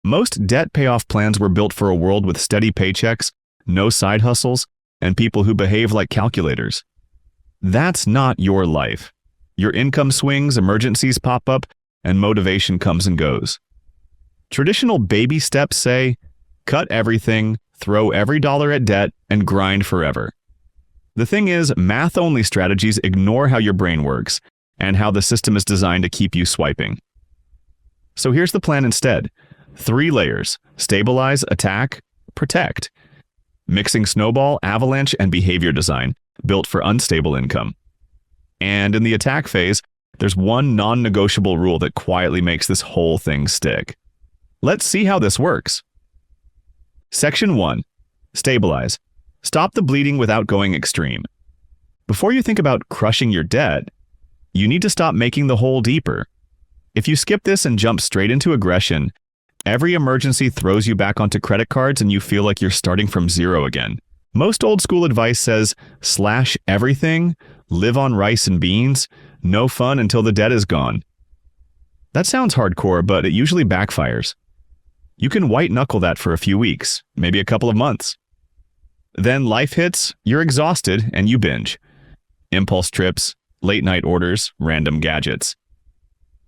Most debt payoff plans were built for a world with steady paychecks, no side hustles, and people who behave like calculators. That's not your life. Your income swings, emergencies pop up, and motivation comes and goes. Traditional baby steps say, cut everything, throw every dollar at debt, and grind forever. The thing is, math-only strategies ignore how your brain works and how the system is designed to keep you swiping. So here's the plan instead. 3 layers: stabilize, attack, protect. Mixing snowball, avalanche, and behavior design, built for unstable income. And in the attack phase, there's one non-negotiable rule that quietly makes this whole thing stick. Let's see how this works. Section 1. Stabilize. Stop the bleeding without going extreme. Before you think about crushing your debt, you need to stop making the hole deeper. If you skip this and jump straight into aggression, every emergency throws you back onto credit cards and you feel like you're starting from zero again. Most old school advice says, slash everything, live on rice and beans, no fun until the debt is gone. That sounds hardcore, but it usually backfires. You can white-knuckle that for a few weeks, maybe a couple of months. Then life hits, you're exhausted, and you binge. Impulse trips, late-night orders, random gadgets.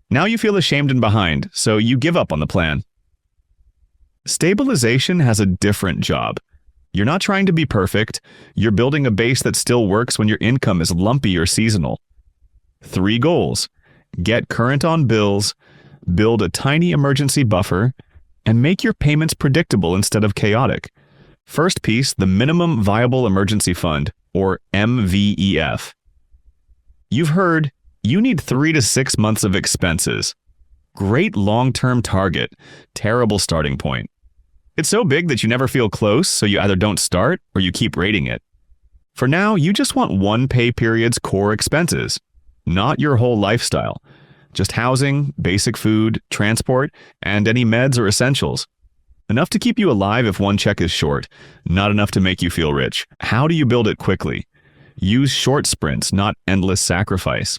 Now you feel ashamed and behind, so you give up on the plan. Stabilization has a different job. You're not trying to be perfect. You're building a base that still works when your income is lumpy or seasonal. 3 goals: get current on bills, build a tiny emergency buffer, and make your payments predictable instead of chaotic. First piece, the Minimum Viable Emergency Fund, or MVEF. You've heard, you need 3 to 6 months of expenses. Great long-term target, terrible starting point. It's so big that you never feel close, so you either don't start or you keep rating it. For now, you just want one pay period's core expenses, not your whole lifestyle. Just housing, basic food, transport, and any meds or essentials. Enough to keep you alive if one check is short, not enough to make you feel rich. How do you build it quickly? Use short sprints, not endless sacrifice.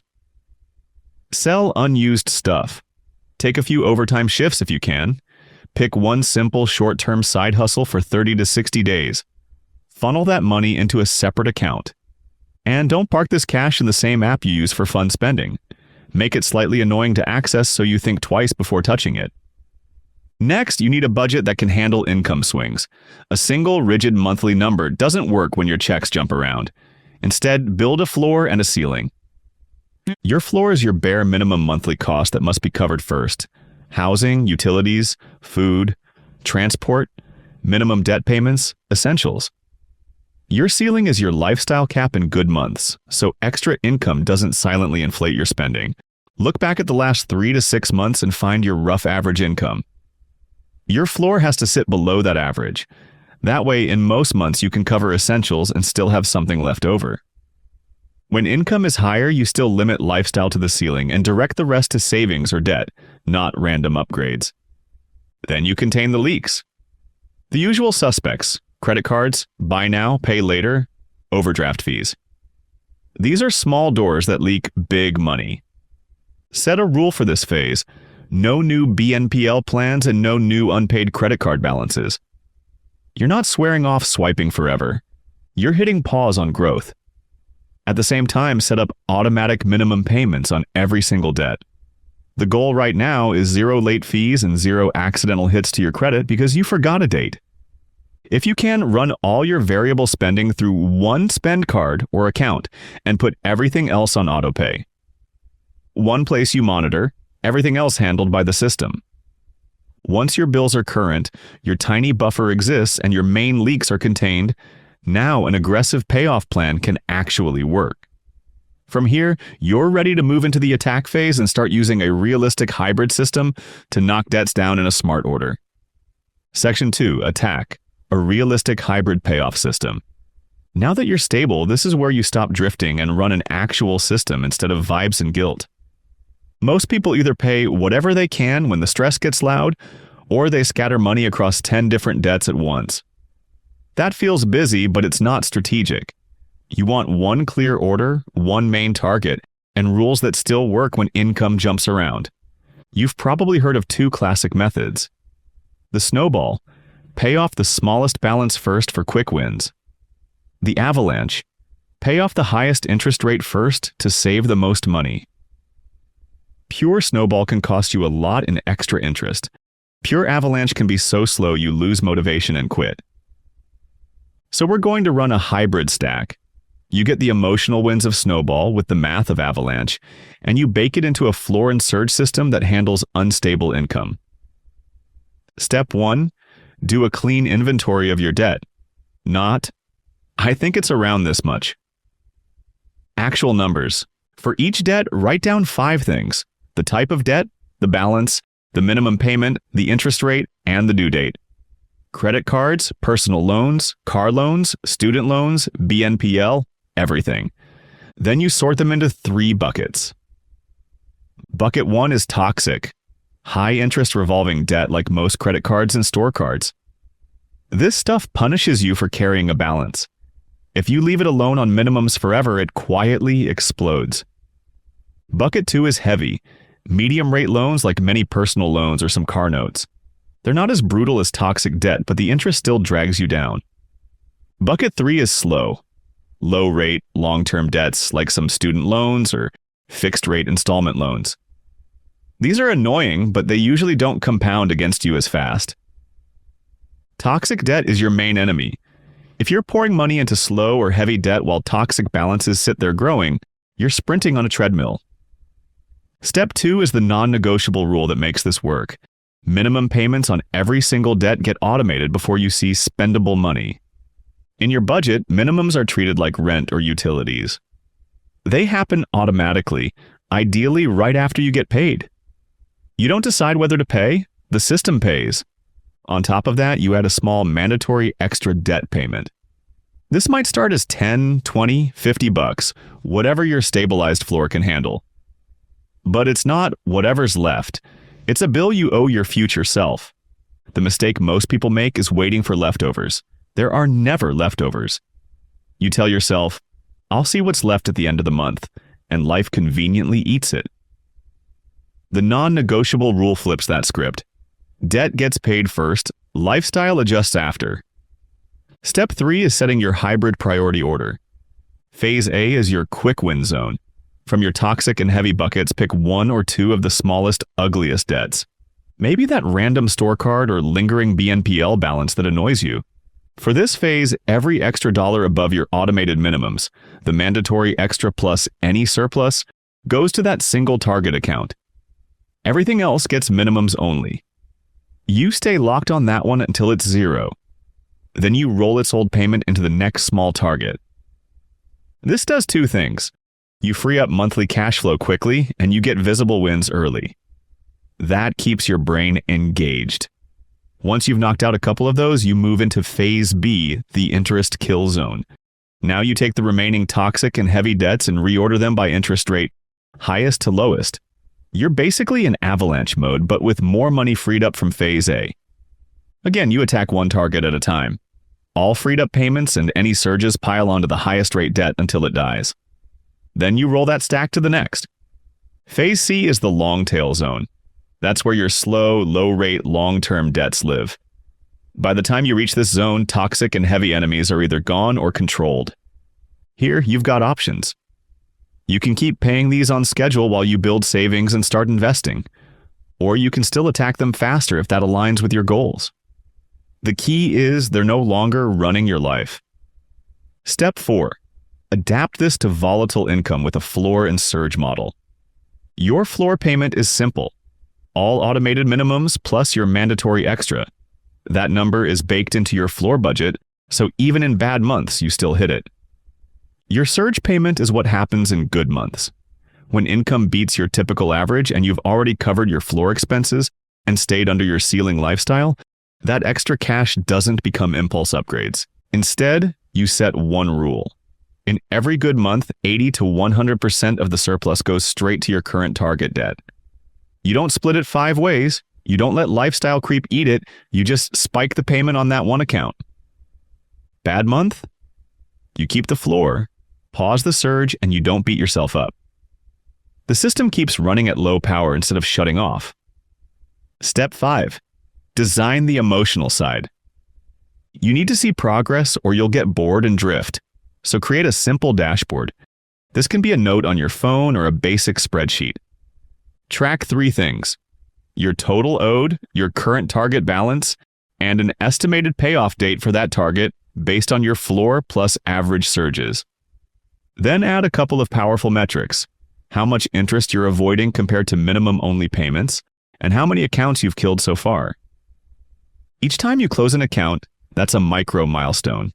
Sell unused stuff. Take a few overtime shifts if you can. Pick one simple short-term side hustle for 30 to 60 days. Funnel that money into a separate account. And don't park this cash in the same app you use for fun spending. Make it slightly annoying to access so you think twice before touching it. Next, you need a budget that can handle income swings. A single, rigid monthly number doesn't work when your checks jump around. Instead, build a floor and a ceiling. Your floor is your bare minimum monthly cost that must be covered first. Housing, utilities, food, transport, minimum debt payments, essentials. Your ceiling is your lifestyle cap in good months, so extra income doesn't silently inflate your spending. Look back at the last 3 to 6 months and find your rough average income. Your floor has to sit below that average. That way, in most months, you can cover essentials and still have something left over. When income is higher, you still limit lifestyle to the ceiling and direct the rest to savings or debt, not random upgrades. Then you contain the leaks. The usual suspects: credit cards, buy now, pay later, overdraft fees. These are small doors that leak big money. Set a rule for this phase: no new BNPL plans and no new unpaid credit card balances. You're not swearing off swiping forever. You're hitting pause on growth. At the same time, set up automatic minimum payments on every single debt. The goal right now is 0 late fees and 0 accidental hits to your credit because you forgot a date. If you can, run all your variable spending through one spend card or account and put everything else on autopay. One place you monitor, everything else handled by the system. Once your bills are current, your tiny buffer exists, and your main leaks are contained, now an aggressive payoff plan can actually work. From here, you're ready to move into the attack phase and start using a realistic hybrid system to knock debts down in a smart order. Section 2, Attack. A realistic hybrid payoff system. Now that you're stable, this is where you stop drifting and run an actual system instead of vibes and guilt. Most people either pay whatever they can when the stress gets loud, or they scatter money across 10 different debts at once. That feels busy, but it's not strategic. You want one clear order, one main target, and rules that still work when income jumps around. You've probably heard of 2 classic methods. The snowball. Pay off the smallest balance first for quick wins. The avalanche. Pay off the highest interest rate first to save the most money. Pure snowball can cost you a lot in extra interest. Pure avalanche can be so slow you lose motivation and quit. So we're going to run a hybrid stack. You get the emotional wins of snowball with the math of avalanche, and you bake it into a floor and surge system that handles unstable income. Step 1. Do a clean inventory of your debt. Not, I think it's around this much. Actual numbers. For each debt, write down 5 things: the type of debt, the balance, the minimum payment, the interest rate, and the due date. Credit cards, personal loans, car loans, student loans, BNPL, everything. Then you sort them into 3 buckets. Bucket 1 is toxic. High interest revolving debt like most credit cards and store cards. This stuff punishes you for carrying a balance. If you leave it alone on minimums forever, it quietly explodes. Bucket 2 is heavy. Medium rate loans like many personal loans or some car notes. They're not as brutal as toxic debt, but the interest still drags you down. Bucket 3 is slow. Low rate, long-term debts like some student loans or fixed rate installment loans. These are annoying, but they usually don't compound against you as fast. Toxic debt is your main enemy. If you're pouring money into slow or heavy debt while toxic balances sit there growing, you're sprinting on a treadmill. Step 2 is the non-negotiable rule that makes this work. Minimum payments on every single debt get automated before you see spendable money. In your budget, minimums are treated like rent or utilities. They happen automatically, ideally right after you get paid. You don't decide whether to pay, the system pays. On top of that, you add a small mandatory extra debt payment. This might start as 10, 20, 50 bucks, whatever your stabilized floor can handle. But it's not whatever's left. It's a bill you owe your future self. The mistake most people make is waiting for leftovers. There are never leftovers. You tell yourself, I'll see what's left at the end of the month, and life conveniently eats it. The non-negotiable rule flips that script. Debt gets paid first, lifestyle adjusts after. Step 3 is setting your hybrid priority order. Phase A is your quick win zone. From your toxic and heavy buckets, pick 1 or 2 of the smallest, ugliest debts. Maybe that random store card or lingering BNPL balance that annoys you. For this phase, every extra dollar above your automated minimums, the mandatory extra plus any surplus, goes to that single target account. Everything else gets minimums only. You stay locked on that one until it's 0. Then you roll its old payment into the next small target. This does 2 things. You free up monthly cash flow quickly, and you get visible wins early. That keeps your brain engaged. Once you've knocked out a couple of those, you move into Phase B, the interest kill zone. Now you take the remaining toxic and heavy debts and reorder them by interest rate, highest to lowest. You're basically in avalanche mode, but with more money freed up from Phase A. Again, you attack one target at a time. All freed up payments and any surges pile onto the highest rate debt until it dies. Then you roll that stack to the next. Phase C is the long tail zone. That's where your slow, low-rate, long-term debts live. By the time you reach this zone, toxic and heavy enemies are either gone or controlled. Here, you've got options. You can keep paying these on schedule while you build savings and start investing. Or you can still attack them faster if that aligns with your goals. The key is they're no longer running your life. Step 4. Adapt this to volatile income with a floor and surge model. Your floor payment is simple. All automated minimums plus your mandatory extra. That number is baked into your floor budget, so even in bad months, you still hit it. Your surge payment is what happens in good months. When income beats your typical average and you've already covered your floor expenses and stayed under your ceiling lifestyle, that extra cash doesn't become impulse upgrades. Instead, you set one rule. In every good month, 80 to 100% of the surplus goes straight to your current target debt. You don't split it 5 ways. You don't let lifestyle creep eat it. You just spike the payment on that one account. Bad month? You keep the floor, pause the surge, and you don't beat yourself up. The system keeps running at low power instead of shutting off. Step 5. Design the emotional side. You need to see progress or you'll get bored and drift. So create a simple dashboard. This can be a note on your phone or a basic spreadsheet. Track 3 things: your total owed, your current target balance, and an estimated payoff date for that target based on your floor plus average surges. Then add a couple of powerful metrics: how much interest you're avoiding compared to minimum-only payments, and how many accounts you've killed so far. Each time you close an account, that's a micro milestone.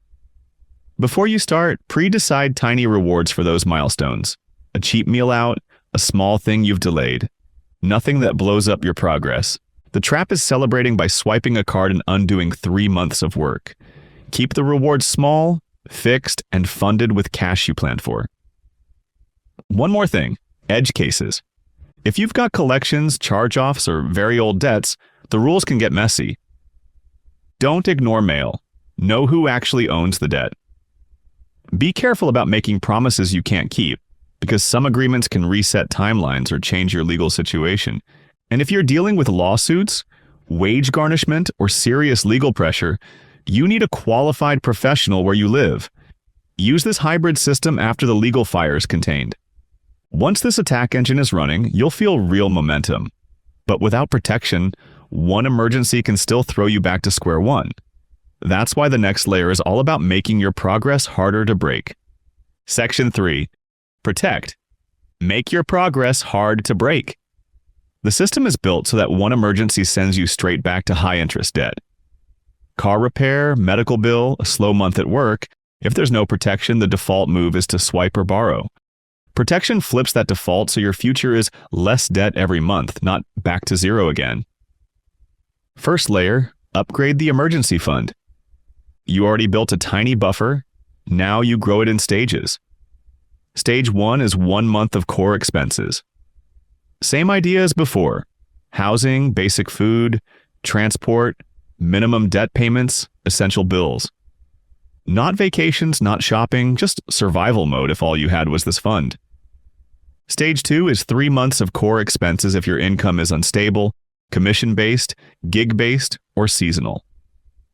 Before you start, pre-decide tiny rewards for those milestones. A cheap meal out, a small thing you've delayed. Nothing that blows up your progress. The trap is celebrating by swiping a card and undoing 3 months of work. Keep the rewards small, fixed, and funded with cash you planned for. One more thing: edge cases. If you've got collections, charge-offs, or very old debts, the rules can get messy. Don't ignore mail. Know who actually owns the debt. Be careful about making promises you can't keep, because some agreements can reset timelines or change your legal situation. And if you're dealing with lawsuits, wage garnishment, or serious legal pressure, you need a qualified professional where you live. Use this hybrid system after the legal fire is contained. Once this attack engine is running, you'll feel real momentum. But without protection, one emergency can still throw you back to square one. That's why the next layer is all about making your progress harder to break. Section 3. Protect. Make your progress hard to break. The system is built so that one emergency sends you straight back to high-interest debt. Car repair, medical bill, a slow month at work. If there's no protection, the default move is to swipe or borrow. Protection flips that default so your future is less debt every month, not back to zero again. First layer, upgrade the emergency fund. You already built a tiny buffer. Now you grow it in stages. Stage 1 is 1 month of core expenses. Same idea as before: housing, basic food, transport, minimum debt payments, essential bills. Not vacations, not shopping, just survival mode if all you had was this fund. Stage 2 is 3 months of core expenses if your income is unstable, commission-based, gig-based, or seasonal.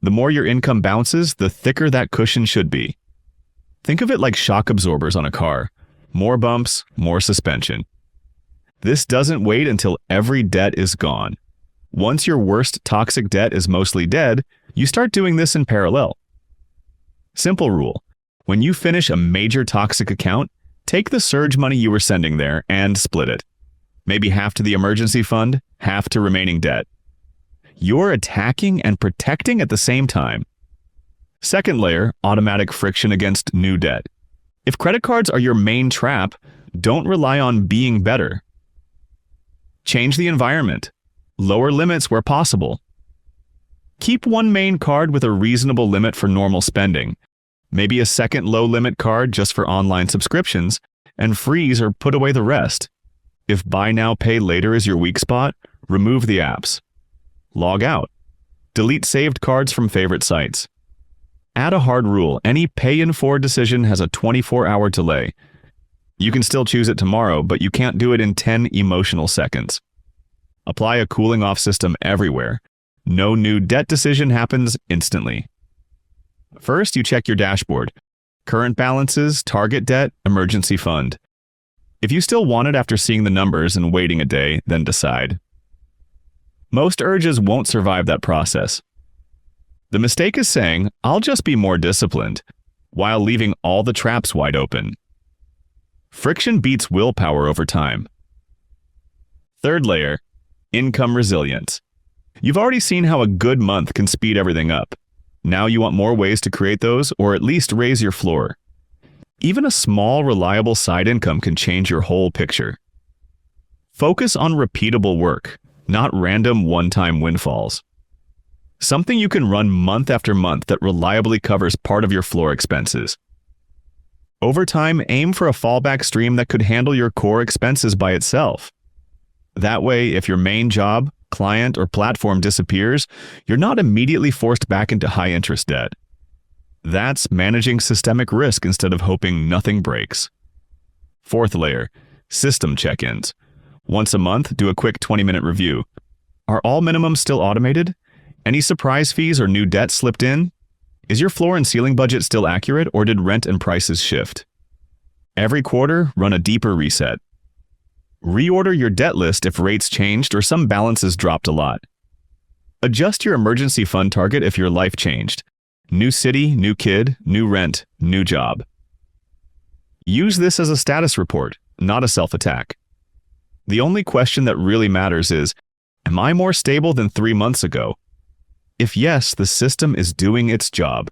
The more your income bounces, the thicker that cushion should be. Think of it like shock absorbers on a car. More bumps, more suspension. This doesn't wait until every debt is gone. Once your worst toxic debt is mostly dead, you start doing this in parallel. Simple rule: when you finish a major toxic account, take the surge money you were sending there and split it. Maybe half to the emergency fund, half to remaining debt. You're attacking and protecting at the same time. Second layer, automatic friction against new debt. If credit cards are your main trap, don't rely on being better. Change the environment. Lower limits where possible. Keep one main card with a reasonable limit for normal spending. Maybe a second low-limit card just for online subscriptions, and freeze or put away the rest. If buy now, pay later is your weak spot, remove the apps. Log out. Delete saved cards from favorite sites. Add a hard rule: any pay-in-4 decision has a 24-hour delay. You can still choose it tomorrow, but you can't do it in 10 emotional seconds. Apply a cooling-off system everywhere. No new debt decision happens instantly. First, you check your dashboard. Current balances, target debt, emergency fund. If you still want it after seeing the numbers and waiting a day, then decide. Most urges won't survive that process. The mistake is saying, "I'll just be more disciplined," while leaving all the traps wide open. Friction beats willpower over time. Third layer, income resilience. You've already seen how a good month can speed everything up. Now you want more ways to create those, or at least raise your floor. Even a small, reliable side income can change your whole picture. Focus on repeatable work, not random one-time windfalls. Something you can run month after month that reliably covers part of your floor expenses. Over time, aim for a fallback stream that could handle your core expenses by itself. That way, if your main job, client, or platform disappears, you're not immediately forced back into high-interest debt. That's managing systemic risk instead of hoping nothing breaks. Fourth layer, system check-ins. Once a month, do a quick 20-minute review. Are all minimums still automated? Any surprise fees or new debt slipped in? Is your floor and ceiling budget still accurate, or did rent and prices shift? Every quarter, run a deeper reset. Reorder your debt list if rates changed or some balances dropped a lot. Adjust your emergency fund target if your life changed. New city, new kid, new rent, new job. Use this as a status report, not a self-attack. The only question that really matters is, am I more stable than 3 months ago? If yes, the system is doing its job.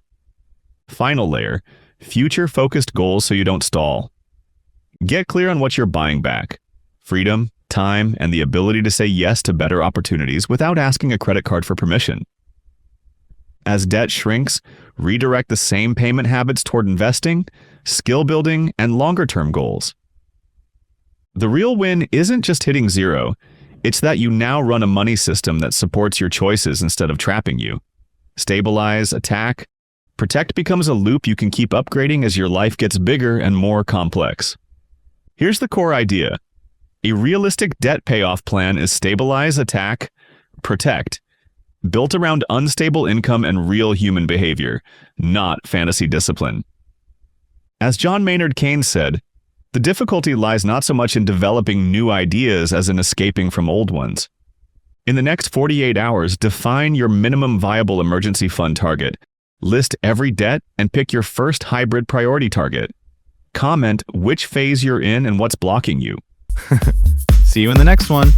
Final layer, future-focused goals so you don't stall. Get clear on what you're buying back. Freedom, time, and the ability to say yes to better opportunities without asking a credit card for permission. As debt shrinks, redirect the same payment habits toward investing, skill building, and longer-term goals. The real win isn't just hitting zero, it's that you now run a money system that supports your choices instead of trapping you. Stabilize, attack, protect becomes a loop you can keep upgrading as your life gets bigger and more complex. Here's the core idea. A realistic debt payoff plan is stabilize, attack, protect, built around unstable income and real human behavior, not fantasy discipline. As John Maynard Keynes said, the difficulty lies not so much in developing new ideas as in escaping from old ones. In the next 48 hours, define your minimum viable emergency fund target, list every debt, and pick your first hybrid priority target. Comment which phase you're in and what's blocking you. See you in the next one.